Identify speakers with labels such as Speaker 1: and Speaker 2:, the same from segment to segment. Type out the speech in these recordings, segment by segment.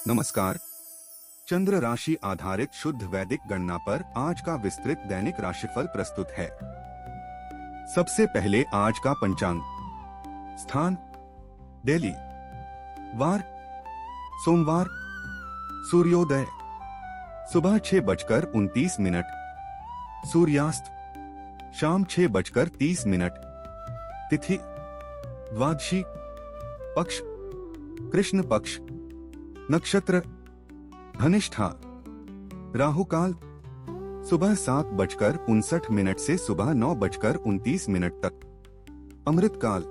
Speaker 1: नमस्कार। चंद्र राशि आधारित शुद्ध वैदिक गणना पर आज का विस्तृत दैनिक राशिफल प्रस्तुत है। सबसे पहले आज का पंचांग। स्थान दिल्ली। वार सोमवार। सूर्योदय सुबह 6:29। सूर्यास्त शाम 6:30। तिथि द्वादशी। पक्ष कृष्ण पक्ष। नक्षत्र धनिष्ठा। राहु काल सुबह 7:59 से सुबह 9:29 तक। अमृत काल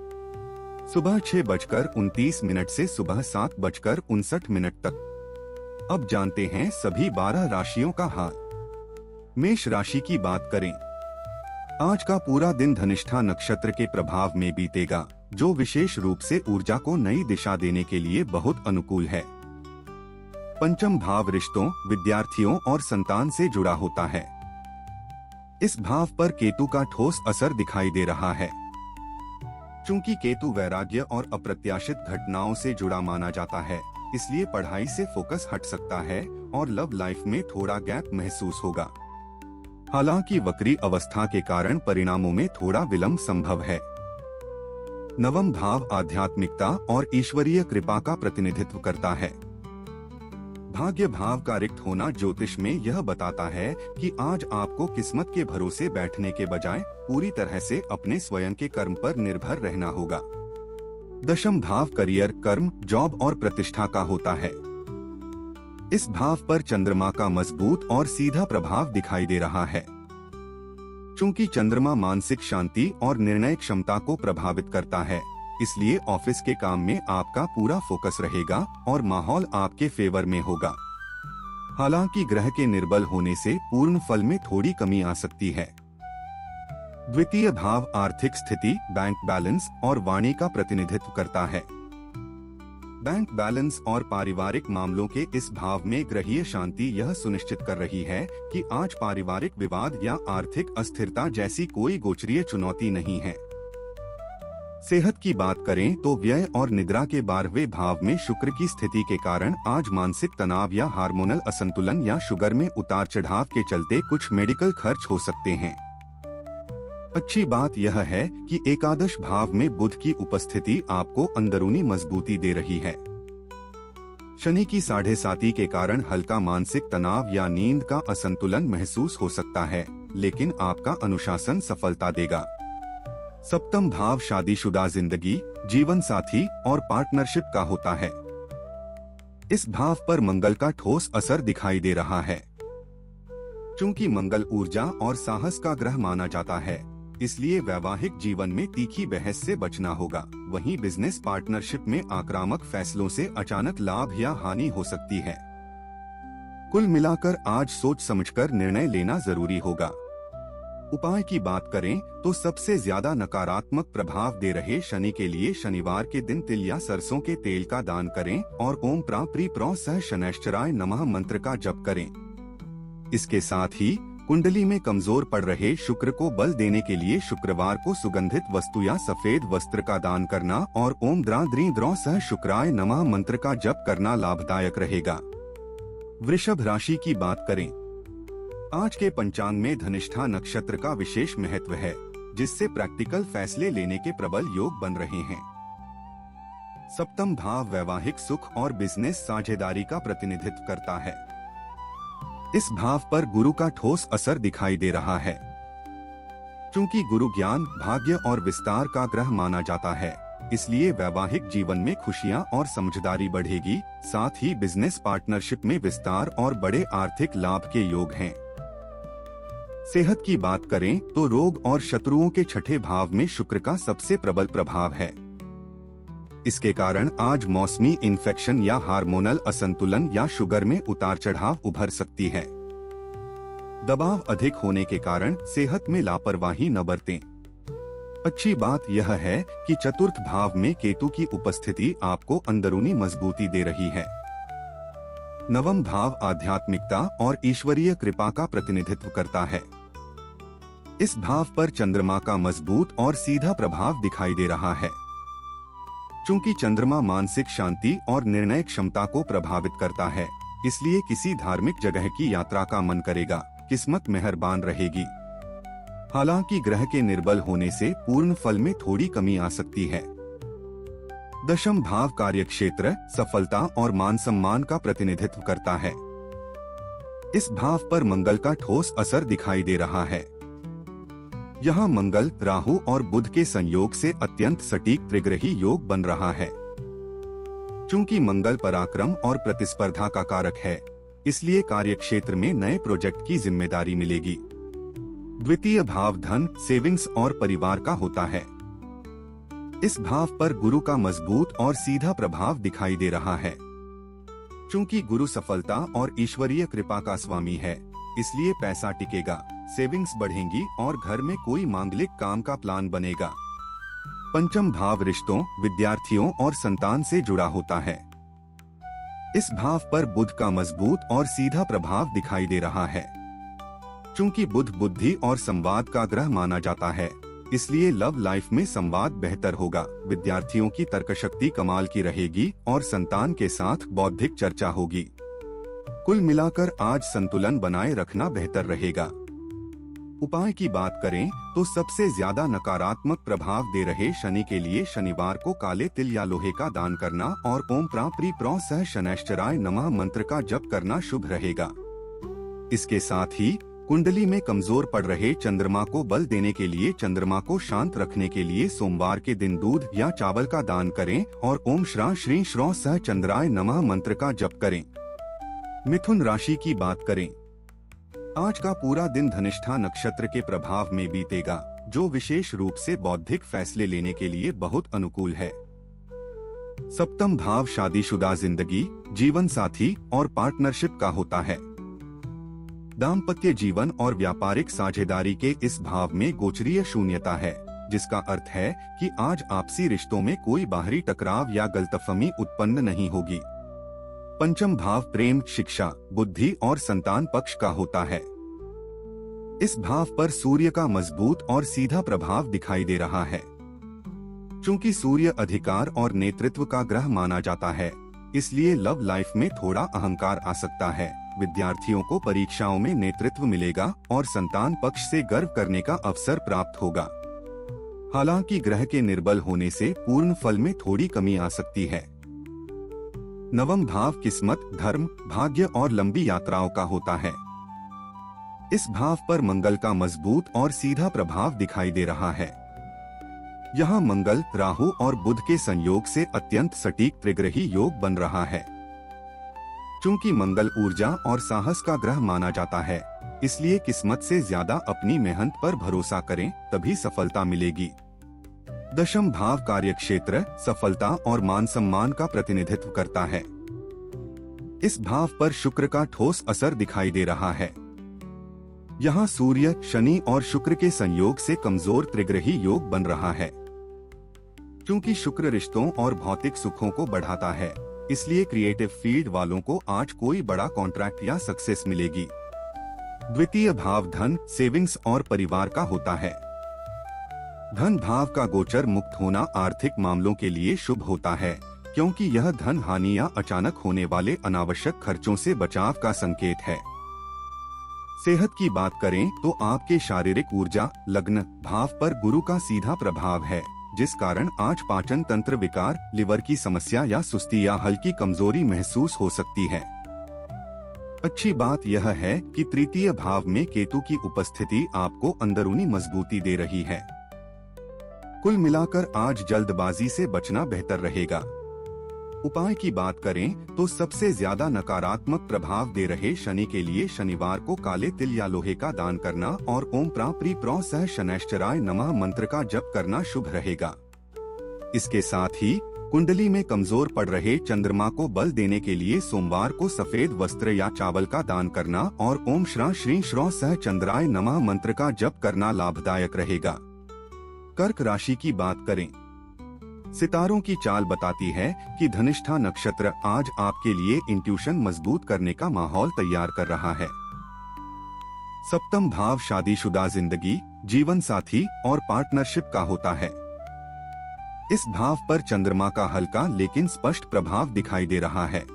Speaker 1: सुबह 6:29 से सुबह 7:59 तक। अब जानते हैं सभी 12 राशियों का हाल। मेष राशि की बात करें। आज का पूरा दिन धनिष्ठा नक्षत्र के प्रभाव में बीतेगा, जो विशेष रूप से ऊर्जा को नई दिशा देने के लिए बहुत अनुकूल है। पंचम भाव रिश्तों, विद्यार्थियों और संतान से जुड़ा होता है। इस भाव पर केतु का ठोस असर दिखाई दे रहा है। चूंकि केतु वैराग्य और अप्रत्याशित घटनाओं से जुड़ा माना जाता है, इसलिए पढ़ाई से फोकस हट सकता है और लव लाइफ में थोड़ा गैप महसूस होगा। हालांकि वक्री अवस्था के कारण परिणामों में थोड़ा विलंब संभव है। नवम भाव आध्यात्मिकता और ईश्वरीय कृपा का प्रतिनिधित्व करता है। भाग्य भाव का रिक्त होना ज्योतिष में यह बताता है कि आज आपको किस्मत के भरोसे बैठने के बजाय पूरी तरह से अपने स्वयं के कर्म पर निर्भर रहना होगा। दशम भाव करियर, कर्म, जॉब और प्रतिष्ठा का होता है। इस भाव पर चंद्रमा का मजबूत और सीधा प्रभाव दिखाई दे रहा है। चूंकि चंद्रमा मानसिक शांति और निर्णय क्षमता को प्रभावित करता है, इसलिए ऑफिस के काम में आपका पूरा फोकस रहेगा और माहौल आपके फेवर में होगा। हालांकि ग्रह के निर्बल होने से पूर्ण फल में थोड़ी कमी आ सकती है। द्वितीय भाव आर्थिक स्थिति, बैंक बैलेंस और वाणी का प्रतिनिधित्व करता है। बैंक बैलेंस और पारिवारिक मामलों के इस भाव में ग्रहीय शांति यह सुनिश्चित कर रही है कि आज पारिवारिक विवाद या आर्थिक अस्थिरता जैसी कोई गोचरीय चुनौती नहीं है। सेहत की बात करें तो व्यय और निद्रा के 12वें भाव में शुक्र की स्थिति के कारण आज मानसिक तनाव या हार्मोनल असंतुलन या शुगर में उतार चढ़ाव के चलते कुछ मेडिकल खर्च हो सकते हैं। अच्छी बात यह है कि एकादश भाव में बुध की उपस्थिति आपको अंदरूनी मजबूती दे रही है। शनि की 7.5 के कारण हल्का मानसिक तनाव या नींद का असंतुलन महसूस हो सकता है, लेकिन आपका अनुशासन सफलता देगा। सप्तम भाव शादीशुदा जिंदगी, जीवन साथी और पार्टनरशिप का होता है। इस भाव पर मंगल का ठोस असर दिखाई दे रहा है। चूंकि मंगल ऊर्जा और साहस का ग्रह माना जाता है, इसलिए वैवाहिक जीवन में तीखी बहस से बचना होगा। वहीं बिजनेस पार्टनरशिप में आक्रामक फैसलों से अचानक लाभ या हानि हो सकती है। कुल मिलाकर आज सोच समझकर निर्णय लेना जरूरी होगा। उपाय की बात करें तो सबसे ज्यादा नकारात्मक प्रभाव दे रहे शनि के लिए शनिवार के दिन तिल या सरसों के तेल का दान करें और ओम प्री प्रो सह शनैश्चराय नमः मंत्र का जप करें। इसके साथ ही कुंडली में कमजोर पड़ रहे शुक्र को बल देने के लिए शुक्रवार को सुगंधित वस्तु या सफेद वस्त्र का दान करना और ओम द्रां सह शुक्राय नमः मंत्र का जप करना लाभदायक रहेगा। वृषभ राशि की बात करें। आज के पंचांग में धनिष्ठा नक्षत्र का विशेष महत्व है, जिससे प्रैक्टिकल फैसले लेने के प्रबल योग बन रहे हैं। सप्तम भाव वैवाहिक सुख और बिजनेस साझेदारी का प्रतिनिधित्व करता है। इस भाव पर गुरु का ठोस असर दिखाई दे रहा है। चूंकि गुरु ज्ञान, भाग्य और विस्तार का ग्रह माना जाता है, इसलिए वैवाहिक जीवन में खुशियां और समझदारी बढ़ेगी। साथ ही बिजनेस पार्टनरशिप में विस्तार और बड़े आर्थिक लाभ के योग हैं। सेहत की बात करें तो रोग और शत्रुओं के छठे भाव में शुक्र का सबसे प्रबल प्रभाव है। इसके कारण आज मौसमी इन्फेक्शन या हार्मोनल असंतुलन या शुगर में उतार चढ़ाव उभर सकती है। दबाव अधिक होने के कारण सेहत में लापरवाही न बरतें। अच्छी बात यह है कि चतुर्थ भाव में केतु की उपस्थिति आपको अंदरूनी मजबूती दे रही है। नवम भाव आध्यात्मिकता और ईश्वरीय कृपा का प्रतिनिधित्व करता है। इस भाव पर चंद्रमा का मजबूत और सीधा प्रभाव दिखाई दे रहा है। चूंकि चंद्रमा मानसिक शांति और निर्णय क्षमता को प्रभावित करता है, इसलिए किसी धार्मिक जगह की यात्रा का मन करेगा, किस्मत मेहरबान रहेगी। हालांकि ग्रह के निर्बल होने से पूर्ण फल में थोड़ी कमी आ सकती है। दशम भाव कार्यक्षेत्र, सफलता और मान सम्मान का प्रतिनिधित्व करता है। इस भाव पर मंगल का ठोस असर दिखाई दे रहा है। यहाँ मंगल, राहु और बुध के संयोग से अत्यंत सटीक त्रिग्रही योग बन रहा है। चूंकि मंगल पराक्रम और प्रतिस्पर्धा का कारक है, इसलिए कार्यक्षेत्र में नए प्रोजेक्ट की जिम्मेदारी मिलेगी। द्वितीय भाव धन, सेविंग्स और परिवार का होता है। इस भाव पर गुरु का मजबूत और सीधा प्रभाव दिखाई दे रहा है। चूंकि गुरु सफलता और ईश्वरीय कृपा का स्वामी है, इसलिए पैसा टिकेगा, सेविंग्स बढ़ेंगी और घर में कोई मांगलिक काम का प्लान बनेगा। पंचम भाव रिश्तों, विद्यार्थियों और संतान से जुड़ा होता है। इस भाव पर बुध का मजबूत और सीधा प्रभाव दिखाई दे रहा है। चूंकि बुध बुद्धि और संवाद का ग्रह माना जाता है, इसलिए लव लाइफ में संवाद बेहतर होगा। विद्यार्थियों की तर्कशक्ति कमाल की रहेगी और संतान के साथ बौद्धिक चर्चा होगी। कुल मिलाकर आज संतुलन बनाए रखना बेहतर रहेगा। उपाय की बात करें तो सबसे ज्यादा नकारात्मक प्रभाव दे रहे शनि के लिए शनिवार को काले तिल या लोहे का दान करना और ओम प्रा प्री प्रो सह शनैश्चराय नमः मंत्र का जप करना शुभ रहेगा। इसके साथ ही कुंडली में कमजोर पड़ रहे चंद्रमा को बल देने के लिए चंद्रमा को शांत रखने के लिए सोमवार के दिन दूध या चावल का दान करें और ओम श्रा श्री श्रो सह चंद्राय नमः मंत्र का जप करें। मिथुन राशि की बात करें, आज का पूरा दिन धनिष्ठा नक्षत्र के प्रभाव में बीतेगा, जो विशेष रूप से बौद्धिक फैसले लेने के लिए बहुत अनुकूल है। सप्तम भाव शादीशुदा जिंदगी, जीवन साथी और पार्टनरशिप का होता है। दाम्पत्य जीवन और व्यापारिक साझेदारी के इस भाव में गोचरीय शून्यता है, जिसका अर्थ है कि आज आपसी रिश्तों में कोई बाहरी टकराव या गलतफहमी उत्पन्न नहीं होगी। पंचम भाव प्रेम, शिक्षा, बुद्धि और संतान पक्ष का होता है। इस भाव पर सूर्य का मजबूत और सीधा प्रभाव दिखाई दे रहा है। चूंकि सूर्य अधिकार और नेतृत्व का ग्रह माना जाता है, इसलिए लव लाइफ में थोड़ा अहंकार आ सकता है। विद्यार्थियों को परीक्षाओं में नेतृत्व मिलेगा और संतान पक्ष से गर्व करने का अवसर प्राप्त होगा। हालांकि ग्रह के निर्बल होने से पूर्ण फल में थोड़ी कमी आ सकती है। नवम भाव किस्मत, धर्म, भाग्य और लंबी यात्राओं का होता है। इस भाव पर मंगल का मजबूत और सीधा प्रभाव दिखाई दे रहा है। यहाँ मंगल, राहु और बुध के संयोग से अत्यंत सटीक त्रिग्रही योग बन रहा है। चूंकि मंगल ऊर्जा और साहस का ग्रह माना जाता है, इसलिए किस्मत से ज्यादा अपनी मेहनत पर भरोसा करें, तभी सफलता मिलेगी। दशम भाव कार्यक्षेत्र, सफलता और मान सम्मान का प्रतिनिधित्व करता है। इस भाव पर शुक्र का ठोस असर दिखाई दे रहा है। यहाँ सूर्य, शनि और शुक्र के संयोग से कमजोर त्रिग्रही योग बन रहा है। क्योंकि शुक्र रिश्तों और भौतिक सुखों को बढ़ाता है, इसलिए क्रिएटिव फील्ड वालों को आज कोई बड़ा कॉन्ट्रैक्ट या सक्सेस मिलेगी। द्वितीय भाव धन, सेविंग्स और परिवार का होता है। धन भाव का गोचर मुक्त होना आर्थिक मामलों के लिए शुभ होता है, क्योंकि यह धन हानि या अचानक होने वाले अनावश्यक खर्चों से बचाव का संकेत है। सेहत की बात करें तो आपके शारीरिक ऊर्जा, लग्न भाव पर गुरु का सीधा प्रभाव है, जिस कारण आज पाचन तंत्र विकार, लिवर की समस्या या सुस्ती या हल्की कमजोरी महसूस हो सकती है। अच्छी बात यह है कि तृतीय भाव में केतु की उपस्थिति आपको अंदरूनी मजबूती दे रही है। कुल मिलाकर आज जल्दबाजी से बचना बेहतर रहेगा। उपाय की बात करें तो सबसे ज्यादा नकारात्मक प्रभाव दे रहे शनि के लिए शनिवार को काले तिल या लोहे का दान करना और ओम प्रा प्री प्रो सह शनैश्चराय नमः मंत्र का जप करना शुभ रहेगा। इसके साथ ही कुंडली में कमजोर पड़ रहे चंद्रमा को बल देने के लिए सोमवार को सफेद वस्त्र या चावल का दान करना और ओम श्रा श्री श्रो सह चंद्राय नमः मंत्र का जप करना लाभदायक रहेगा। कर्क राशि की बात करें, सितारों की चाल बताती है कि धनिष्ठा नक्षत्र आज आपके लिए इंट्यूशन मजबूत करने का माहौल तैयार कर रहा है। सप्तम भाव शादीशुदा जिंदगी, जीवन साथी और पार्टनरशिप का होता है। इस भाव पर चंद्रमा का हल्का लेकिन स्पष्ट प्रभाव दिखाई दे रहा है।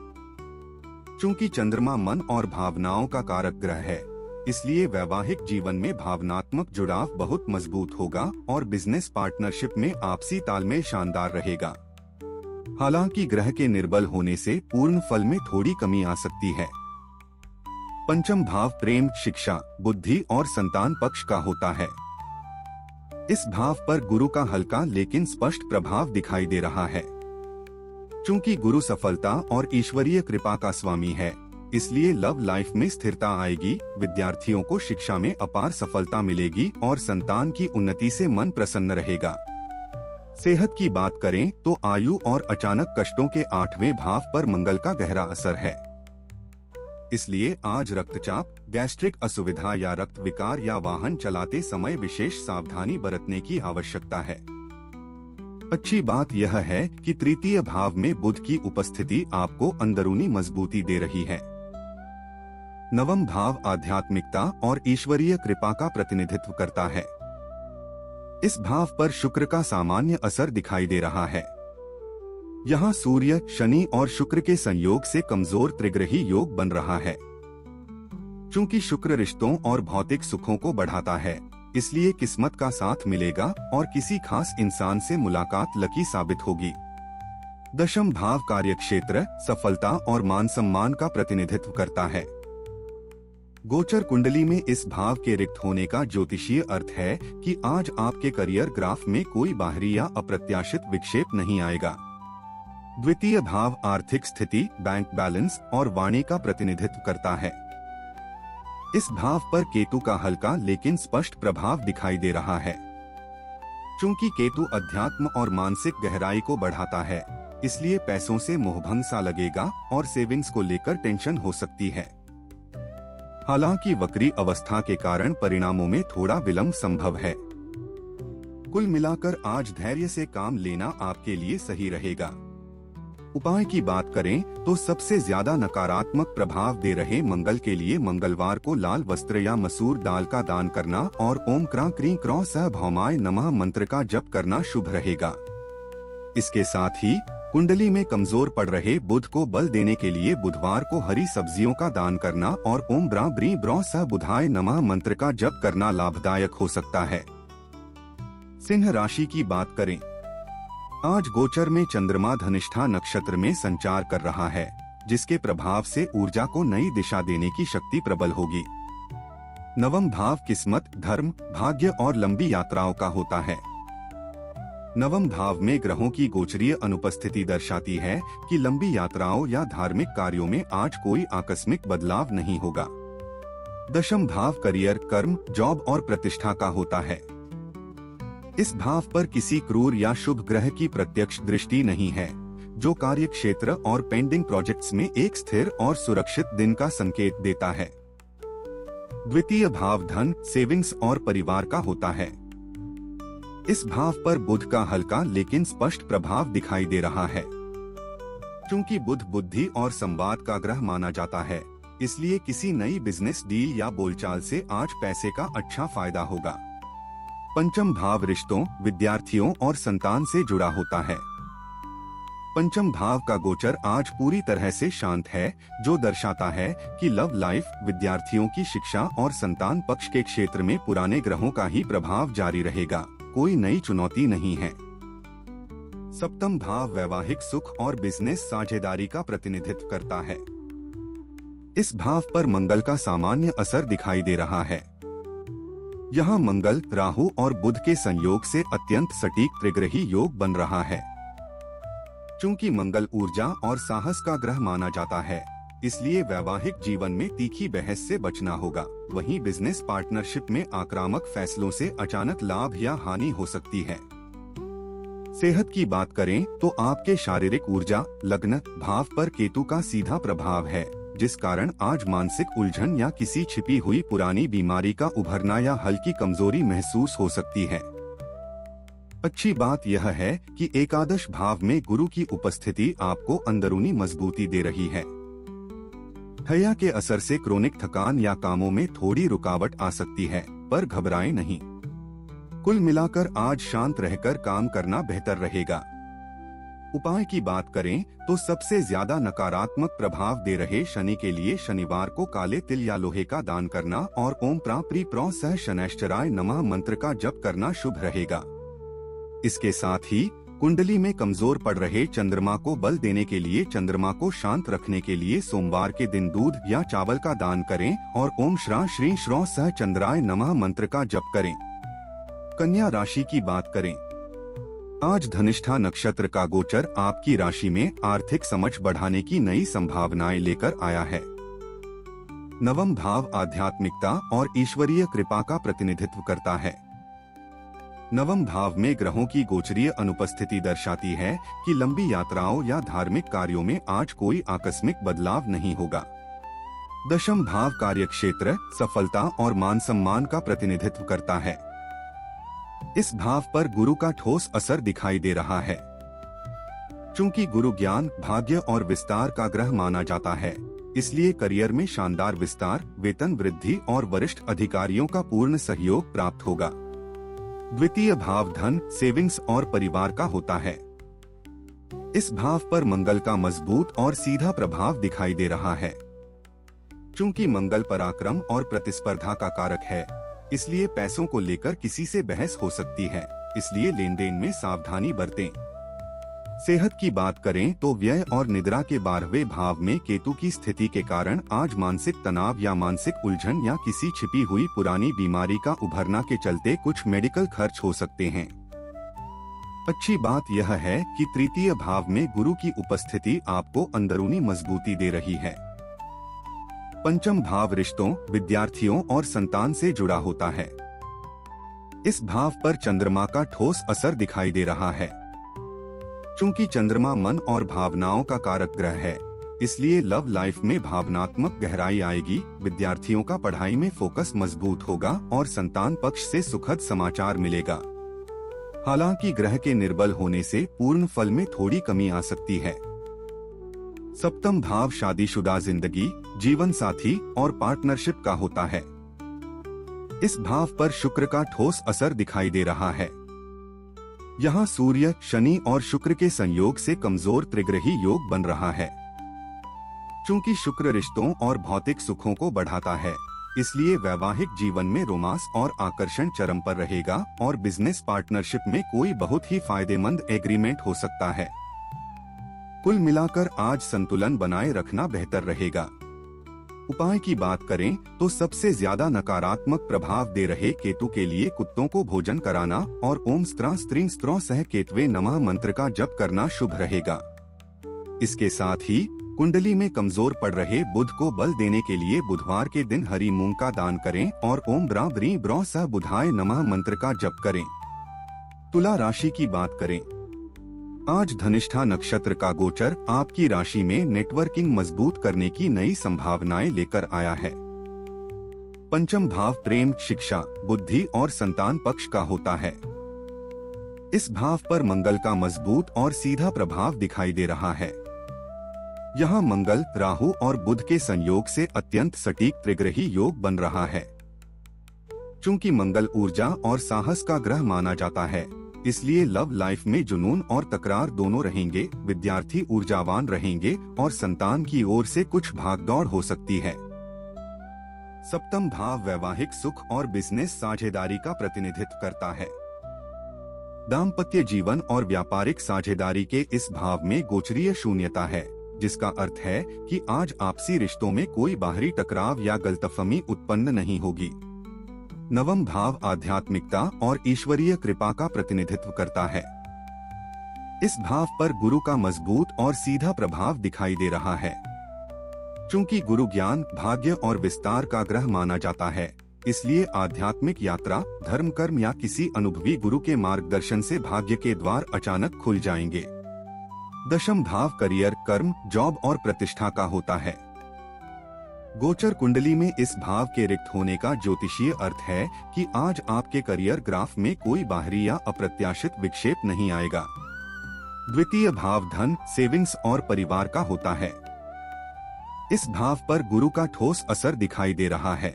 Speaker 1: चूंकि चंद्रमा मन और भावनाओं का कारक ग्रह है, इसलिए वैवाहिक जीवन में भावनात्मक जुड़ाव बहुत मजबूत होगा और बिजनेस पार्टनरशिप में आपसी तालमेल शानदार रहेगा। हालांकि ग्रह के निर्बल होने से पूर्ण फल में थोड़ी कमी आ सकती है। पंचम भाव प्रेम, शिक्षा, बुद्धि और संतान पक्ष का होता है। इस भाव पर गुरु का हल्का लेकिन स्पष्ट प्रभाव दिखाई दे रहा है। चूंकि गुरु सफलता और ईश्वरीय कृपा का स्वामी है, इसलिए लव लाइफ में स्थिरता आएगी, विद्यार्थियों को शिक्षा में अपार सफलता मिलेगी और संतान की उन्नति से मन प्रसन्न रहेगा। सेहत की बात करें तो आयु और अचानक कष्टों के 8वें भाव पर मंगल का गहरा असर है। इसलिए आज रक्तचाप, गैस्ट्रिक असुविधा या रक्त विकार या वाहन चलाते समय विशेष सावधानी बरतने की आवश्यकता है। अच्छी बात यह है कि तृतीय भाव में बुध की उपस्थिति आपको अंदरूनी मजबूती दे रही है। नवम भाव आध्यात्मिकता और ईश्वरीय कृपा का प्रतिनिधित्व करता है। इस भाव पर शुक्र का सामान्य असर दिखाई दे रहा है। यहाँ सूर्य, शनि और शुक्र के संयोग से कमजोर त्रिग्रही योग बन रहा है। चूंकि शुक्र रिश्तों और भौतिक सुखों को बढ़ाता है, इसलिए किस्मत का साथ मिलेगा और किसी खास इंसान से मुलाकात लकी साबित होगी। दशम भाव कार्यक्षेत्र, सफलता और मान सम्मान का प्रतिनिधित्व करता है। गोचर कुंडली में इस भाव के रिक्त होने का ज्योतिषीय अर्थ है कि आज आपके करियर ग्राफ में कोई बाहरी या अप्रत्याशित विक्षेप नहीं आएगा। द्वितीय भाव आर्थिक स्थिति, बैंक बैलेंस और वाणी का प्रतिनिधित्व करता है। इस भाव पर केतु का हल्का लेकिन स्पष्ट प्रभाव दिखाई दे रहा है। चूंकि केतु अध्यात्म और मानसिक गहराई को बढ़ाता है, इसलिए पैसों से मोहभंग सा लगेगा और सेविंग्स को लेकर टेंशन हो सकती है। हालांकि वक्री अवस्था के कारण परिणामों में थोड़ा विलंब संभव है। कुल मिलाकर आज धैर्य से काम लेना आपके लिए सही रहेगा। उपाय की बात करें तो सबसे ज्यादा नकारात्मक प्रभाव दे रहे मंगल के लिए मंगलवार को लाल वस्त्र या मसूर दाल का दान करना और ओम क्रां क्रीं क्रौं सह भौमाय नमः मंत्र का जप करना शुभ रहेगा। इसके साथ ही कुंडली में कमजोर पड़ रहे बुध को बल देने के लिए बुधवार को हरी सब्जियों का दान करना और ओम ब्रां ब्रीं ब्रौं सह बुधाय नमः मंत्र का जप करना लाभदायक हो सकता है। सिंह राशि की बात करें, आज गोचर में चंद्रमा धनिष्ठा नक्षत्र में संचार कर रहा है, जिसके प्रभाव से ऊर्जा को नई दिशा देने की शक्ति प्रबल होगी। नवम भाव किस्मत, धर्म, भाग्य और लंबी यात्राओं का होता है। नवम भाव में ग्रहों की गोचरीय अनुपस्थिति दर्शाती है कि लंबी यात्राओं या धार्मिक कार्यों में आज कोई आकस्मिक बदलाव नहीं होगा। दशम भाव करियर, कर्म, जॉब और प्रतिष्ठा का होता है। इस भाव पर किसी क्रूर या शुभ ग्रह की प्रत्यक्ष दृष्टि नहीं है, जो कार्य क्षेत्र और पेंडिंग प्रोजेक्ट्स में एक स्थिर और सुरक्षित दिन का संकेत देता है। द्वितीय भाव धन, सेविंग्स और परिवार का होता है। इस भाव पर बुध का हल्का लेकिन स्पष्ट प्रभाव दिखाई दे रहा है। चूंकि बुध बुद्धि और संवाद का ग्रह माना जाता है, इसलिए किसी नई बिजनेस डील या बोलचाल से आज पैसे का अच्छा फायदा होगा। पंचम भाव रिश्तों, विद्यार्थियों और संतान से जुड़ा होता है। पंचम भाव का गोचर आज पूरी तरह से शांत है, जो दर्शाता है कि लव लाइफ, विद्यार्थियों की शिक्षा और संतान पक्ष के क्षेत्र में पुराने ग्रहों का ही प्रभाव जारी रहेगा, कोई नई चुनौती नहीं है। सप्तम भाव वैवाहिक सुख और बिजनेस साझेदारी का प्रतिनिधित्व करता है। इस भाव पर मंगल का सामान्य असर दिखाई दे रहा है। यहाँ मंगल, राहु और बुध के संयोग से अत्यंत सटीक त्रिग्रही योग बन रहा है। चूंकि मंगल ऊर्जा और साहस का ग्रह माना जाता है, इसलिए वैवाहिक जीवन में तीखी बहस से बचना होगा। वहीं बिजनेस पार्टनरशिप में आक्रामक फैसलों से अचानक लाभ या हानि हो सकती है। सेहत की बात करें तो आपके शारीरिक ऊर्जा, लग्न भाव पर केतु का सीधा प्रभाव है, जिस कारण आज मानसिक उलझन या किसी छिपी हुई पुरानी बीमारी का उभरना या हल्की कमजोरी महसूस हो सकती है। अच्छी बात यह है कि एकादश भाव में गुरु की उपस्थिति आपको अंदरूनी मजबूती दे रही है। ठया के असर से क्रोनिक थकान या कामों में थोड़ी रुकावट आ सकती है, पर घबराएं नहीं। कुल मिलाकर आज शांत रहकर काम करना बेहतर रहेगा। उपाय की बात करें तो सबसे ज्यादा नकारात्मक प्रभाव दे रहे शनि के लिए शनिवार को काले तिल या लोहे का दान करना और ओम प्राप्री प्रो सह शनैश्चराय नमः मंत्र का जप करना शुभ रहेगा। इसके साथ ही कुंडली में कमजोर पड़ रहे चंद्रमा को बल देने के लिए चंद्रमा को शांत रखने के लिए सोमवार के दिन दूध या चावल का दान करें और ओम श्रा श्री श्रो सह चंद्राय नमः मंत्र का जप करें। कन्या राशि की बात करें, आज धनिष्ठा नक्षत्र का गोचर आपकी राशि में आर्थिक समझ बढ़ाने की नई संभावनाएं लेकर आया है। नवम भाव आध्यात्मिकता और ईश्वरीय कृपा का प्रतिनिधित्व करता है। नवम भाव में ग्रहों की गोचरीय अनुपस्थिति दर्शाती है कि लंबी यात्राओं या धार्मिक कार्यों में आज कोई आकस्मिक बदलाव नहीं होगा। दशम भाव कार्यक्षेत्र, सफलता और मान सम्मान का प्रतिनिधित्व करता है। इस भाव पर गुरु का ठोस असर दिखाई दे रहा है। चूंकि गुरु ज्ञान, भाग्य और विस्तार का ग्रह माना जाता है, इसलिए करियर में शानदार विस्तार, वेतन वृद्धि और वरिष्ठ अधिकारियों का पूर्ण सहयोग प्राप्त होगा। द्वितीय भाव धन, सेविंग्स और परिवार का होता है। इस भाव पर मंगल का मजबूत और सीधा प्रभाव दिखाई दे रहा है। चूंकि मंगल पराक्रम और प्रतिस्पर्धा का कारक है, इसलिए पैसों को लेकर किसी से बहस हो सकती है, इसलिए लेन देन में सावधानी बरतें। सेहत की बात करें तो व्यय और निद्रा के 12वें भाव में केतु की स्थिति के कारण आज मानसिक तनाव या मानसिक उलझन या किसी छिपी हुई पुरानी बीमारी का उभरना के चलते कुछ मेडिकल खर्च हो सकते हैं। अच्छी बात यह है कि तृतीय भाव में गुरु की उपस्थिति आपको अंदरूनी मजबूती दे रही है। पंचम भाव रिश्तों, विद्यार्थियों और संतान से जुड़ा होता है। इस भाव पर चंद्रमा का ठोस असर दिखाई दे रहा है। चूंकि चंद्रमा मन और भावनाओं का कारक ग्रह है, इसलिए लव लाइफ में भावनात्मक गहराई आएगी। विद्यार्थियों का पढ़ाई में फोकस मजबूत होगा और संतान पक्ष से सुखद समाचार मिलेगा। हालांकि ग्रह के निर्बल होने से पूर्ण फल में थोड़ी कमी आ सकती है। सप्तम भाव शादीशुदा जिंदगी, जीवन साथी और पार्टनरशिप का होता है। इस भाव पर शुक्र का ठोस असर दिखाई दे रहा है। यहाँ सूर्य, शनि और शुक्र के संयोग से कमजोर त्रिग्रही योग बन रहा है। चूंकि शुक्र रिश्तों और भौतिक सुखों को बढ़ाता है, इसलिए वैवाहिक जीवन में रोमांस और आकर्षण चरम पर रहेगा और बिजनेस पार्टनरशिप में कोई बहुत ही फायदेमंद एग्रीमेंट हो सकता है। कुल मिलाकर आज संतुलन बनाए रखना बेहतर रहेगा। उपाय की बात करें तो सबसे ज्यादा नकारात्मक प्रभाव दे रहे केतु के लिए कुत्तों को भोजन कराना और ओम स्त्रा स्त्रीं स्त्रो सह केतवे नमः मंत्र का जप करना शुभ रहेगा। इसके साथ ही कुंडली में कमजोर पड़ रहे बुध को बल देने के लिए बुधवार के दिन हरी मूंग का दान करें और ओम ब्रा ब्री ब्रो सह बुधाय नमः मंत्र का जप करें। तुला राशि की बात करें, आज धनिष्ठा नक्षत्र का गोचर आपकी राशि में नेटवर्किंग मजबूत करने की नई संभावनाएं लेकर आया है। पंचम भाव प्रेम, शिक्षा, बुद्धि और संतान पक्ष का होता है। इस भाव पर मंगल का मजबूत और सीधा प्रभाव दिखाई दे रहा है। यहाँ मंगल, राहु और बुध के संयोग से अत्यंत सटीक त्रिग्रही योग बन रहा है। चूंकि मंगल ऊर्जा और साहस का ग्रह माना जाता है, इसलिए लव लाइफ में जुनून और तकरार दोनों रहेंगे। विद्यार्थी ऊर्जावान रहेंगे और संतान की ओर से कुछ भागदौड़ हो सकती है। सप्तम भाव वैवाहिक सुख और बिजनेस साझेदारी का प्रतिनिधित्व करता है। दाम्पत्य जीवन और व्यापारिक साझेदारी के इस भाव में गोचरीय शून्यता है, जिसका अर्थ है कि आज आपसी रिश्तों में कोई बाहरी टकराव या गलतफहमी उत्पन्न नहीं होगी। नवम भाव आध्यात्मिकता और ईश्वरीय कृपा का प्रतिनिधित्व करता है। इस भाव पर गुरु का मजबूत और सीधा प्रभाव दिखाई दे रहा है। चूंकि गुरु ज्ञान, भाग्य और विस्तार का ग्रह माना जाता है, इसलिए आध्यात्मिक यात्रा, धर्म कर्म या किसी अनुभवी गुरु के मार्गदर्शन से भाग्य के द्वार अचानक खुल जाएंगे। दशम भाव करियर, कर्म, जॉब और प्रतिष्ठा का होता है। गोचर कुंडली में इस भाव के रिक्त होने का ज्योतिषीय अर्थ है कि आज आपके करियर ग्राफ में कोई बाहरी या अप्रत्याशित विक्षेप नहीं आएगा। द्वितीय भाव धन, सेविंग्स और परिवार का होता है। इस भाव पर गुरु का ठोस असर दिखाई दे रहा है।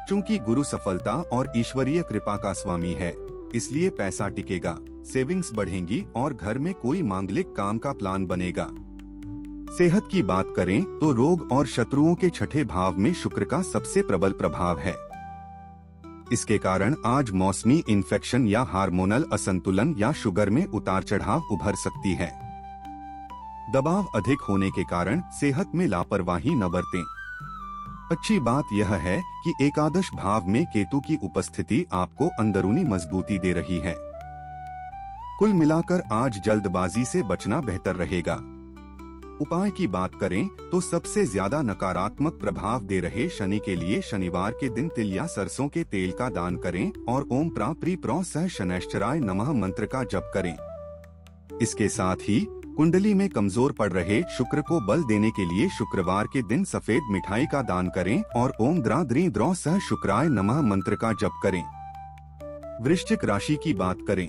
Speaker 1: चूंकि गुरु सफलता और ईश्वरीय कृपा का स्वामी है, इसलिए पैसा टिकेगा, सेविंग्स बढ़ेंगी और घर में कोई मांगलिक काम का प्लान बनेगा। सेहत की बात करें तो रोग और शत्रुओं के छठे भाव में शुक्र का सबसे प्रबल प्रभाव है। इसके कारण आज मौसमी इन्फेक्शन या हार्मोनल असंतुलन या शुगर में उतार चढ़ाव उभर सकती है। दबाव अधिक होने के कारण सेहत में लापरवाही न बरतें। अच्छी बात यह है कि एकादश भाव में केतु की उपस्थिति आपको अंदरूनी मजबूती दे रही है। कुल मिलाकर आज जल्दबाजी से बचना बेहतर रहेगा। उपाय की बात करें तो सबसे ज्यादा नकारात्मक प्रभाव दे रहे शनि के लिए शनिवार के दिन तिल या सरसों के तेल का दान करें और ओम प्रा सह शनैश्चराय नमः मंत्र का जप करें। इसके साथ ही कुंडली में कमजोर पड़ रहे शुक्र को बल देने के लिए शुक्रवार के दिन सफेद मिठाई का दान करें और ओम द्रा सह शुक्राय नमः मंत्र का जप करें। वृश्चिक राशि की बात करें,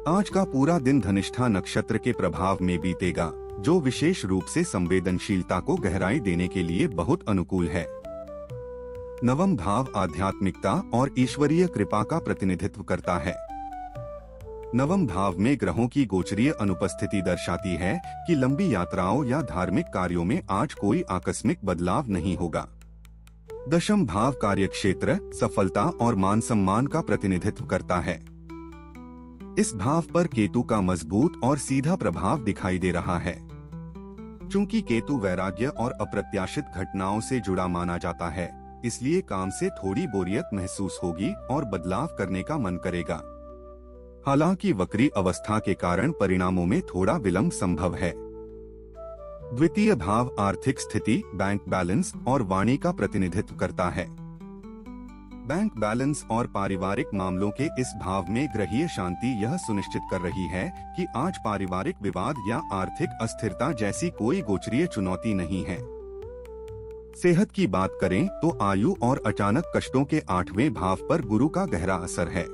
Speaker 1: आज का पूरा दिन धनिष्ठा नक्षत्र के प्रभाव में बीतेगा, जो विशेष रूप से संवेदनशीलता को गहराई देने के लिए बहुत अनुकूल है। नवम भाव आध्यात्मिकता और ईश्वरीय कृपा का प्रतिनिधित्व करता है। नवम भाव में ग्रहों की गोचरीय अनुपस्थिति दर्शाती है कि लंबी यात्राओं या धार्मिक कार्यों में आज कोई आकस्मिक बदलाव नहीं होगा। दशम भाव कार्यक्षेत्र, सफलता और मान सम्मान का प्रतिनिधित्व करता है। इस भाव पर केतु का मजबूत और सीधा प्रभाव दिखाई दे रहा है। चूंकि केतु वैराग्य और अप्रत्याशित घटनाओं से जुड़ा माना जाता है, इसलिए काम से थोड़ी बोरियत महसूस होगी और बदलाव करने का मन करेगा। हालांकि वक्री अवस्था के कारण परिणामों में थोड़ा विलंब संभव है। द्वितीय भाव आर्थिक स्थिति, बैंक बैलेंस और वाणी का प्रतिनिधित्व करता है। बैंक बैलेंस और पारिवारिक मामलों के इस भाव में ग्रहीय शांति यह सुनिश्चित कर रही है कि आज पारिवारिक विवाद या आर्थिक अस्थिरता जैसी कोई गोचरीय चुनौती नहीं है। सेहत की बात करें तो आयु और अचानक कष्टों के 8वें भाव पर गुरु का गहरा असर है।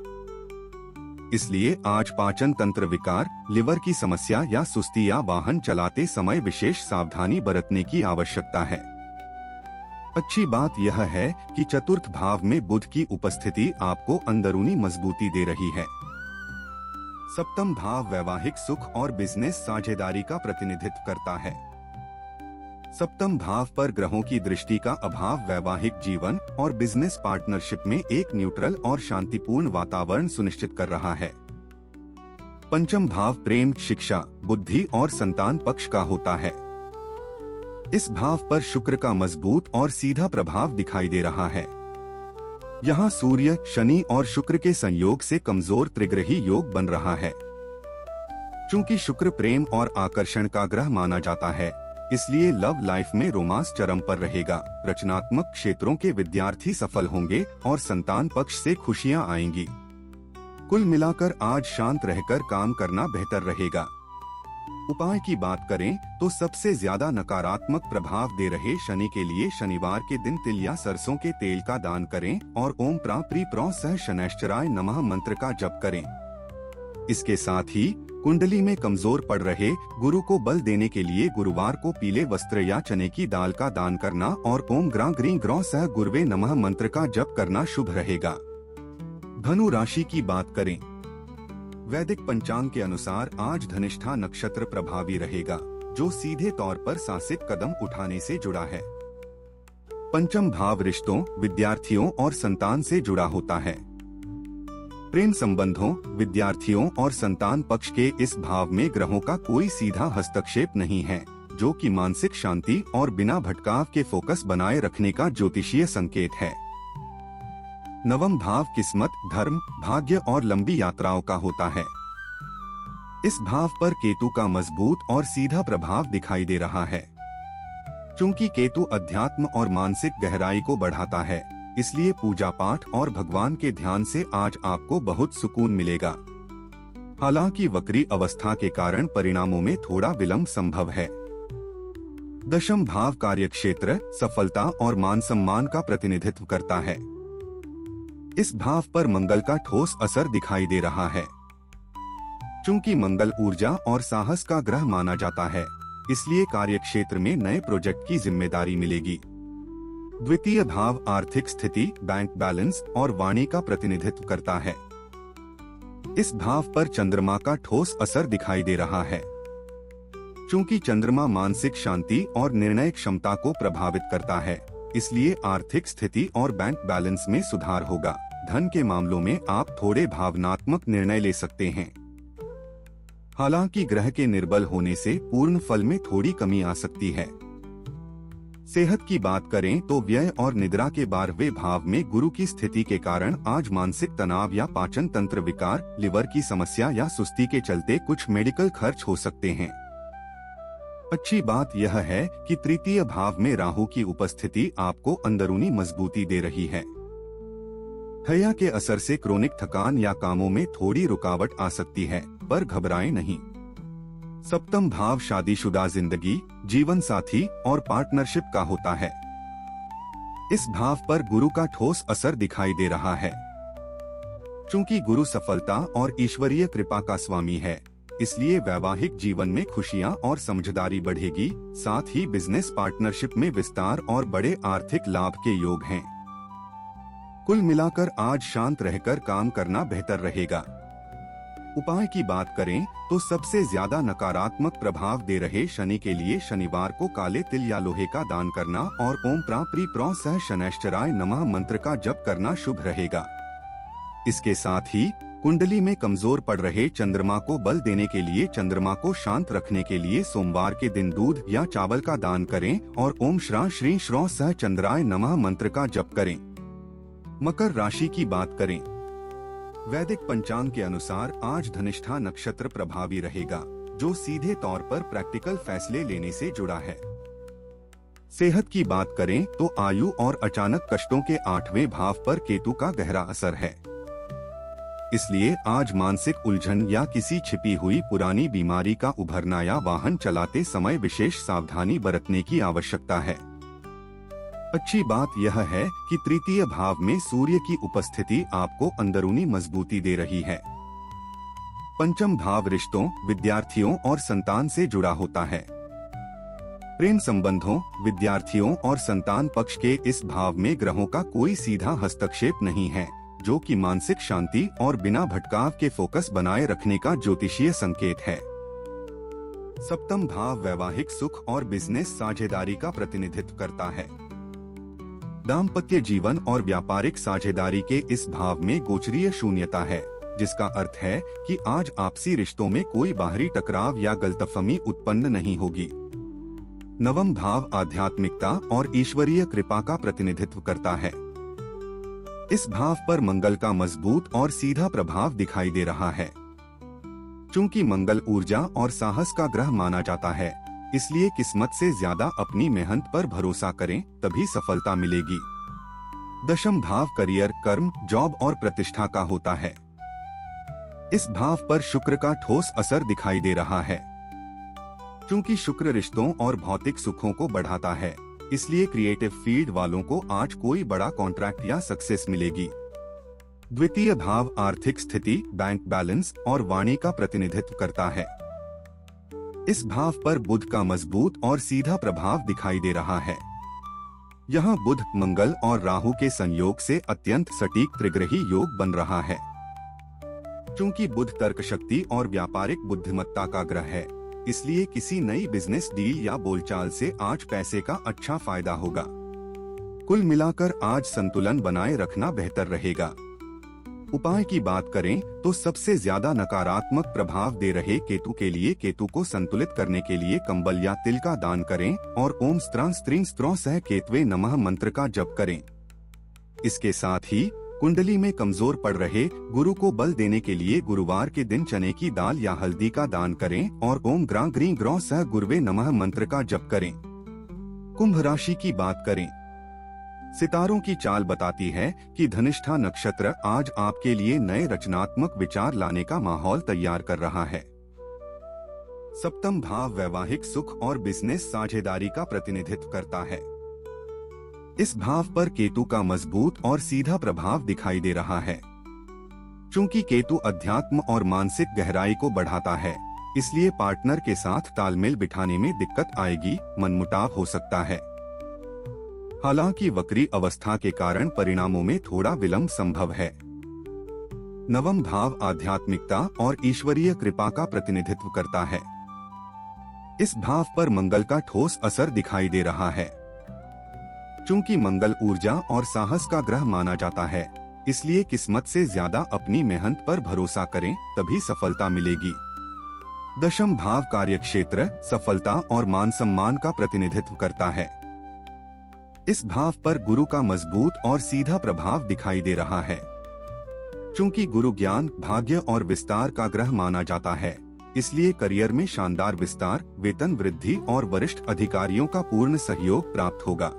Speaker 1: इसलिए आज पाचन तंत्र विकार, लिवर की समस्या या सुस्ती या वाहन चलाते समय विशेष सावधानी बरतने की आवश्यकता है। अच्छी बात यह है कि चतुर्थ भाव में बुध की उपस्थिति आपको अंदरूनी मजबूती दे रही है। सप्तम भाव वैवाहिक सुख और बिजनेस साझेदारी का प्रतिनिधित्व करता है। सप्तम भाव पर ग्रहों की दृष्टि का अभाव वैवाहिक जीवन और बिजनेस पार्टनरशिप में एक न्यूट्रल और शांतिपूर्ण वातावरण सुनिश्चित कर रहा है। पंचम भाव प्रेम, शिक्षा, बुद्धि और संतान पक्ष का होता है। इस भाव पर शुक्र का मजबूत और सीधा प्रभाव दिखाई दे रहा है। यहाँ सूर्य, शनि और शुक्र के संयोग से कमजोर त्रिग्रही योग बन रहा है। चूंकि शुक्र प्रेम और आकर्षण का ग्रह माना जाता है, इसलिए लव लाइफ में रोमांस चरम पर रहेगा। रचनात्मक क्षेत्रों के विद्यार्थी सफल होंगे और संतान पक्ष से खुशियां आएंगी। कुल मिलाकर आज शांत रहकर काम करना बेहतर रहेगा। उपाय की बात करें तो सबसे ज्यादा नकारात्मक प्रभाव दे रहे शनि के लिए शनिवार के दिन तिल या सरसों के तेल का दान करें और ओम प्रा सह शनैश्चराय नमः मंत्र का जप करें। इसके साथ ही कुंडली में कमजोर पड़ रहे गुरु को बल देने के लिए गुरुवार को पीले वस्त्र या चने की दाल का दान करना और ओम ग्रौ सह गुरुवे नमः मंत्र का जप करना शुभ रहेगा। धनु राशि की बात करें, वैदिक पंचांग के अनुसार आज धनिष्ठा नक्षत्र प्रभावी रहेगा, जो सीधे तौर पर साहसिक कदम उठाने से जुड़ा है। पंचम भाव रिश्तों, विद्यार्थियों और संतान से जुड़ा होता है। प्रेम संबंधों, विद्यार्थियों और संतान पक्ष के इस भाव में ग्रहों का कोई सीधा हस्तक्षेप नहीं है, जो कि मानसिक शांति और बिना भटकाव के फोकस बनाए रखने का ज्योतिषीय संकेत है। नवम भाव किस्मत, धर्म, भाग्य और लंबी यात्राओं का होता है। इस भाव पर केतु का मजबूत और सीधा प्रभाव दिखाई दे रहा है। चूंकि केतु अध्यात्म और मानसिक गहराई को बढ़ाता है, इसलिए पूजा पाठ और भगवान के ध्यान से आज आपको बहुत सुकून मिलेगा। हालांकि वक्री अवस्था के कारण परिणामों में थोड़ा विलंब संभव है। दशम भाव कार्यक्षेत्र, सफलता और मान सम्मान का प्रतिनिधित्व करता है। इस भाव पर मंगल का ठोस असर दिखाई दे रहा है। चूंकि मंगल ऊर्जा और साहस का ग्रह माना जाता है, इसलिए कार्यक्षेत्र में नए प्रोजेक्ट की जिम्मेदारी मिलेगी। द्वितीय भाव आर्थिक स्थिति, बैंक बैलेंस और वाणी का प्रतिनिधित्व करता है। इस भाव पर चंद्रमा का ठोस असर दिखाई दे रहा है। चूंकि चंद्रमा मानसिक शांति और निर्णय क्षमता को प्रभावित करता है, इसलिए आर्थिक स्थिति और बैंक बैलेंस में सुधार होगा। धन के मामलों में आप थोड़े भावनात्मक निर्णय ले सकते हैं। हालांकि ग्रह के निर्बल होने से पूर्ण फल में थोड़ी कमी आ सकती है। सेहत की बात करें तो व्यय और निद्रा के 12वें भाव में गुरु की स्थिति के कारण आज मानसिक तनाव या पाचन तंत्र विकार, लिवर की समस्या या सुस्ती के चलते कुछ मेडिकल खर्च हो सकते हैं। अच्छी बात यह है कि तृतीय भाव में राहु की उपस्थिति आपको अंदरूनी मजबूती दे रही है। हया के असर से क्रोनिक थकान या कामों में थोड़ी रुकावट आ सकती है, पर घबराएं नहीं। सप्तम भाव शादीशुदा जिंदगी, जीवन साथी और पार्टनरशिप का होता है। इस भाव पर गुरु का ठोस असर दिखाई दे रहा है। चूंकि गुरु सफलता और ईश्वरीय कृपा का स्वामी है, इसलिए वैवाहिक जीवन में खुशियां और समझदारी बढ़ेगी। साथ ही बिजनेस पार्टनरशिप में विस्तार और बड़े आर्थिक लाभ के योग हैं। कुल मिलाकर आज शांत रहकर काम करना बेहतर रहेगा। उपाय की बात करें तो सबसे ज्यादा नकारात्मक प्रभाव दे रहे शनि के लिए शनिवार को काले तिल या लोहे का दान करना और ओम प्राप्री प्रो सह शनैश्चराय नमः मंत्र का जप करना शुभ रहेगा। इसके साथ ही कुंडली में कमजोर पड़ रहे चंद्रमा को बल देने के लिए चंद्रमा को शांत रखने के लिए सोमवार के दिन दूध या चावल का दान करें और ओम श्रा श्री श्रो सह चंद्राय नमः मंत्र का जप करें। मकर राशि की बात करें, वैदिक पंचांग के अनुसार आज धनिष्ठा नक्षत्र प्रभावी रहेगा, जो सीधे तौर पर प्रैक्टिकल फैसले लेने से जुड़ा है। सेहत की बात करें तो आयु और अचानक कष्टों के 8वें भाव पर केतु का गहरा असर है। इसलिए आज मानसिक उलझन या किसी छिपी हुई पुरानी बीमारी का उभरना या वाहन चलाते समय विशेष सावधानी बरतने की आवश्यकता है। अच्छी बात यह है कि तृतीय भाव में सूर्य की उपस्थिति आपको अंदरूनी मजबूती दे रही है। पंचम भाव रिश्तों, विद्यार्थियों और संतान से जुड़ा होता है। प्रेम संबंधों, विद्यार्थियों और संतान पक्ष के इस भाव में ग्रहों का कोई सीधा हस्तक्षेप नहीं है, जो कि मानसिक शांति और बिना भटकाव के फोकस बनाए रखने का ज्योतिषीय संकेत है। सप्तम भाव वैवाहिक सुख और बिजनेस साझेदारी का प्रतिनिधित्व करता है। दाम्पत्य जीवन और व्यापारिक साझेदारी के इस भाव में गोचरीय शून्यता है, जिसका अर्थ है कि आज आपसी रिश्तों में कोई बाहरी टकराव या गलतफहमी उत्पन्न नहीं होगी। नवम भाव आध्यात्मिकता और ईश्वरीय कृपा का प्रतिनिधित्व करता है। इस भाव पर मंगल का मजबूत और सीधा प्रभाव दिखाई दे रहा है। चूंकि मंगल ऊर्जा और साहस का ग्रह माना जाता है, इसलिए किस्मत से ज्यादा अपनी मेहनत पर भरोसा करें, तभी सफलता मिलेगी। दशम भाव करियर, कर्म, जॉब और प्रतिष्ठा का होता है। इस भाव पर शुक्र का ठोस असर दिखाई दे रहा है। चूंकि शुक्र रिश्तों और भौतिक सुखों को बढ़ाता है, इसलिए क्रिएटिव फील्ड वालों को आज कोई बड़ा कॉन्ट्रैक्ट या सक्सेस मिलेगी। द्वितीय भाव आर्थिक स्थिति, बैंक बैलेंस और वाणी का प्रतिनिधित्व करता है। इस भाव पर बुध का मजबूत और सीधा प्रभाव दिखाई दे रहा है। यहाँ बुध, मंगल और राहु के संयोग से अत्यंत सटीक त्रिग्रही योग बन रहा है। चूंकि बुध तर्क शक्ति और व्यापारिक बुद्धिमत्ता का ग्रह है, इसलिए किसी नई बिजनेस डील या बोलचाल से आज पैसे का अच्छा फायदा होगा। कुल मिलाकर आज संतुलन बनाए रखना बेहतर रहेगा। उपाय की बात करें तो सबसे ज्यादा नकारात्मक प्रभाव दे रहे केतु के लिए केतु को संतुलित करने के लिए कंबल या तिल का दान करें और ओम स्त्रां स्त्रीं स्त्रों सह केतवे नमः मंत्र का जप करें। इसके साथ ही कुंडली में कमजोर पड़ रहे गुरु को बल देने के लिए गुरुवार के दिन चने की दाल या हल्दी का दान करें और ओम ग्रां ग्रीं ग्रौ सह गुरवे नमः मंत्र का जप करें। कुंभ राशि की बात करें, सितारों की चाल बताती है कि धनिष्ठा नक्षत्र आज आपके लिए नए रचनात्मक विचार लाने का माहौल तैयार कर रहा है। सप्तम भाव वैवाहिक सुख और बिजनेस साझेदारी का प्रतिनिधित्व करता है। इस भाव पर केतु का मजबूत और सीधा प्रभाव दिखाई दे रहा है। चूंकि केतु अध्यात्म और मानसिक गहराई को बढ़ाता है, इसलिए पार्टनर के साथ तालमेल बिठाने में दिक्कत आएगी, मनमुटाव हो सकता है। हालांकि वक्री अवस्था के कारण परिणामों में थोड़ा विलंब संभव है। नवम भाव आध्यात्मिकता और ईश्वरीय कृपा का प्रतिनिधित्व करता है। इस भाव पर मंगल का ठोस असर दिखाई दे रहा है। चूंकि मंगल ऊर्जा और साहस का ग्रह माना जाता है, इसलिए किस्मत से ज्यादा अपनी मेहनत पर भरोसा करें, तभी सफलता मिलेगी। दशम भाव कार्यक्षेत्र, सफलता और मान सम्मान का प्रतिनिधित्व करता है। इस भाव पर गुरु का मजबूत और सीधा प्रभाव दिखाई दे रहा है। चूंकि गुरु ज्ञान, भाग्य और विस्तार का ग्रह माना जाता है, इसलिए करियर में शानदार विस्तार, वेतन वृद्धि और वरिष्ठ अधिकारियों का पूर्ण सहयोग प्राप्त होगा।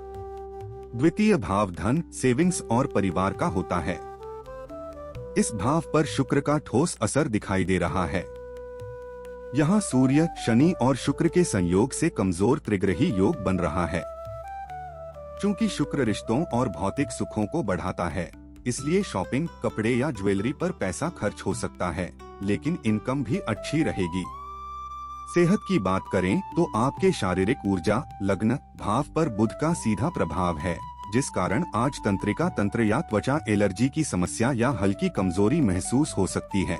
Speaker 1: द्वितीय भाव धन, सेविंग्स और परिवार का होता है। इस भाव पर शुक्र का ठोस असर दिखाई दे रहा है। यहाँ सूर्य, शनि और शुक्र के संयोग से कमजोर त्रिग्रही योग बन रहा है। चूंकि शुक्र रिश्तों और भौतिक सुखों को बढ़ाता है, इसलिए शॉपिंग, कपड़े या ज्वेलरी पर पैसा खर्च हो सकता है, लेकिन इनकम भी अच्छी रहेगी। सेहत की बात करें तो आपके शारीरिक ऊर्जा, लग्न भाव पर बुध का सीधा प्रभाव है, जिस कारण आज तंत्रिका तंत्र या त्वचा एलर्जी की समस्या या हल्की कमजोरी महसूस हो सकती है।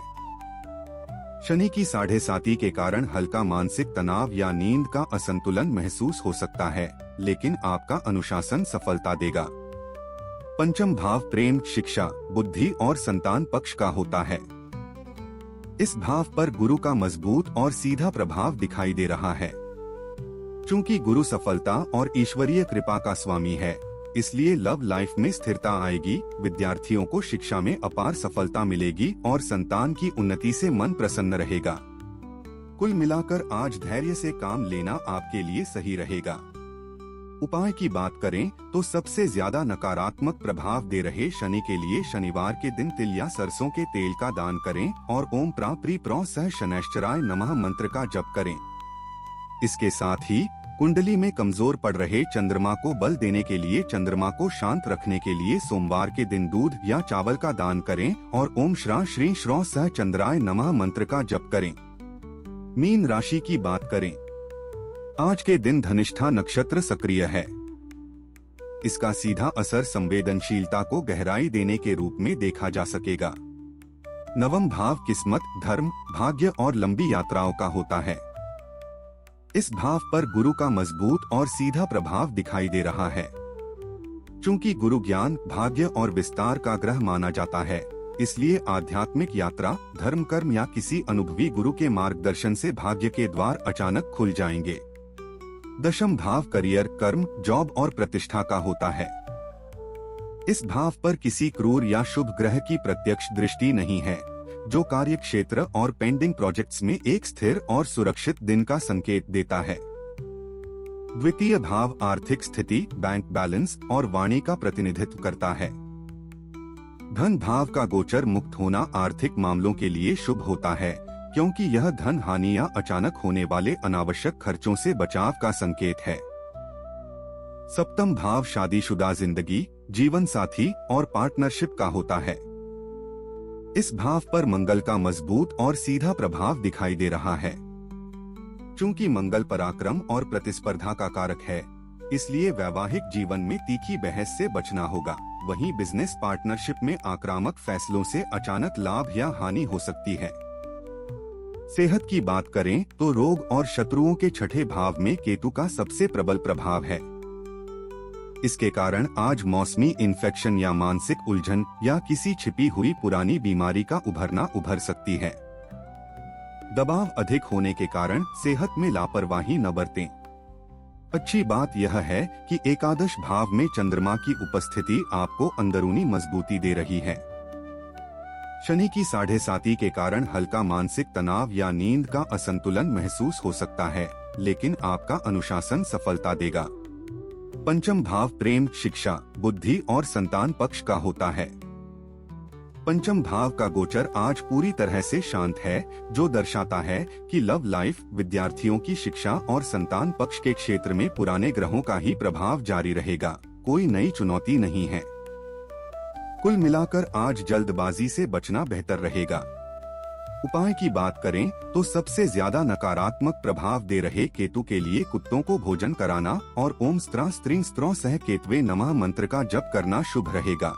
Speaker 1: शनि की 7.5 के कारण हल्का मानसिक तनाव या नींद का असंतुलन महसूस हो सकता है, लेकिन आपका अनुशासन सफलता देगा। पंचम भाव प्रेम, शिक्षा, बुद्धि और संतान पक्ष का होता है। इस भाव पर गुरु का मजबूत और सीधा प्रभाव दिखाई दे रहा है। चूंकि गुरु सफलता और ईश्वरीय कृपा का स्वामी है, इसलिए लव लाइफ में स्थिरता आएगी, विद्यार्थियों को शिक्षा में अपार सफलता मिलेगी और संतान की उन्नति से मन प्रसन्न रहेगा। कुल मिलाकर आज धैर्य से काम लेना आपके लिए सही रहेगा। उपाय की बात करें तो सबसे ज्यादा नकारात्मक प्रभाव दे रहे शनि के लिए शनिवार के दिन तिल या सरसों के तेल का दान करें और ओम प्रा सह शनैश्चराय नमः मंत्र का जप करें। इसके साथ ही कुंडली में कमजोर पड़ रहे चंद्रमा को बल देने के लिए चंद्रमा को शांत रखने के लिए सोमवार के दिन दूध या चावल का दान करें और ओम श्रा श्री श्रौ सह चंद्राय नमः मंत्र का जप करें। मीन राशि की बात करें, आज के दिन धनिष्ठा नक्षत्र सक्रिय है। इसका सीधा असर संवेदनशीलता को गहराई देने के रूप में देखा जा सकेगा। नवम भाव किस्मत, धर्म, भाग्य और लंबी यात्राओं का होता है। इस भाव पर गुरु का मजबूत और सीधा प्रभाव दिखाई दे रहा है। चूंकि गुरु ज्ञान, भाग्य और विस्तार का ग्रह माना जाता है, इसलिए आध्यात्मिक यात्रा, धर्म कर्म या किसी अनुभवी गुरु के मार्गदर्शन से भाग्य के द्वार अचानक खुल जाएंगे। दशम भाव करियर, कर्म, जॉब और प्रतिष्ठा का होता है। इस भाव पर किसी क्रूर या शुभ ग्रह की प्रत्यक्ष दृष्टि नहीं है, जो कार्य क्षेत्र और पेंडिंग प्रोजेक्ट्स में एक स्थिर और सुरक्षित दिन का संकेत देता है। द्वितीय भाव आर्थिक स्थिति, बैंक बैलेंस और वाणी का प्रतिनिधित्व करता है। धन भाव का गोचर मुक्त होना आर्थिक मामलों के लिए शुभ होता है, क्योंकि यह धन हानि या अचानक होने वाले अनावश्यक खर्चों से बचाव का संकेत है। सप्तम भाव शादीशुदा जिंदगी, जीवन साथी और पार्टनरशिप का होता है। इस भाव पर मंगल का मजबूत और सीधा प्रभाव दिखाई दे रहा है। चूंकि मंगल पराक्रम और प्रतिस्पर्धा का कारक है, इसलिए वैवाहिक जीवन में तीखी बहस से बचना होगा। वहीं बिजनेस पार्टनरशिप में आक्रामक फैसलों से अचानक लाभ या हानि हो सकती है। सेहत की बात करें तो रोग और शत्रुओं के छठे भाव में केतु का सबसे प्रबल प्रभाव है। इसके कारण आज मौसमी इन्फेक्शन या मानसिक उलझन या किसी छिपी हुई पुरानी बीमारी का उभरना उभर सकती है। दबाव अधिक होने के कारण सेहत में लापरवाही न बरतें। अच्छी बात यह है कि एकादश भाव में चंद्रमा की उपस्थिति आपको अंदरूनी मजबूती दे रही है। शनि की 7.5 के कारण हल्का मानसिक तनाव या नींद का असंतुलन महसूस हो सकता है, लेकिन आपका अनुशासन सफलता देगा। पंचम भाव प्रेम, शिक्षा, बुद्धि और संतान पक्ष का होता है। पंचम भाव का गोचर आज पूरी तरह से शांत है, जो दर्शाता है कि लव लाइफ, विद्यार्थियों की शिक्षा और संतान पक्ष के क्षेत्र में पुराने ग्रहों का ही प्रभाव जारी रहेगा। कोई नई चुनौती नहीं है। कुल मिलाकर आज जल्दबाजी से बचना बेहतर रहेगा। उपाय की बात करें तो सबसे ज्यादा नकारात्मक प्रभाव दे रहे केतु के लिए कुत्तों को भोजन कराना और ओम स्त्रा स्त्रीं स्त्रो सह केतवे नमः मंत्र का जप करना शुभ रहेगा।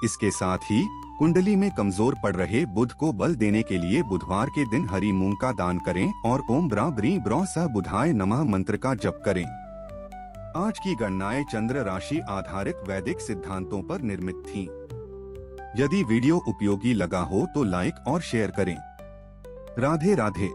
Speaker 1: इसके साथ ही कुंडली में कमजोर पड़ रहे बुध को बल देने के लिए बुधवार के दिन हरी मूंग का दान करें और ओम ब्रा ब्री ब्रौ स बुधाय नमः मंत्र का जप करें। आज की गणनाएं चंद्र राशि आधारित वैदिक सिद्धांतों पर निर्मित थीं। यदि वीडियो उपयोगी लगा हो तो लाइक और शेयर करें। राधे राधे।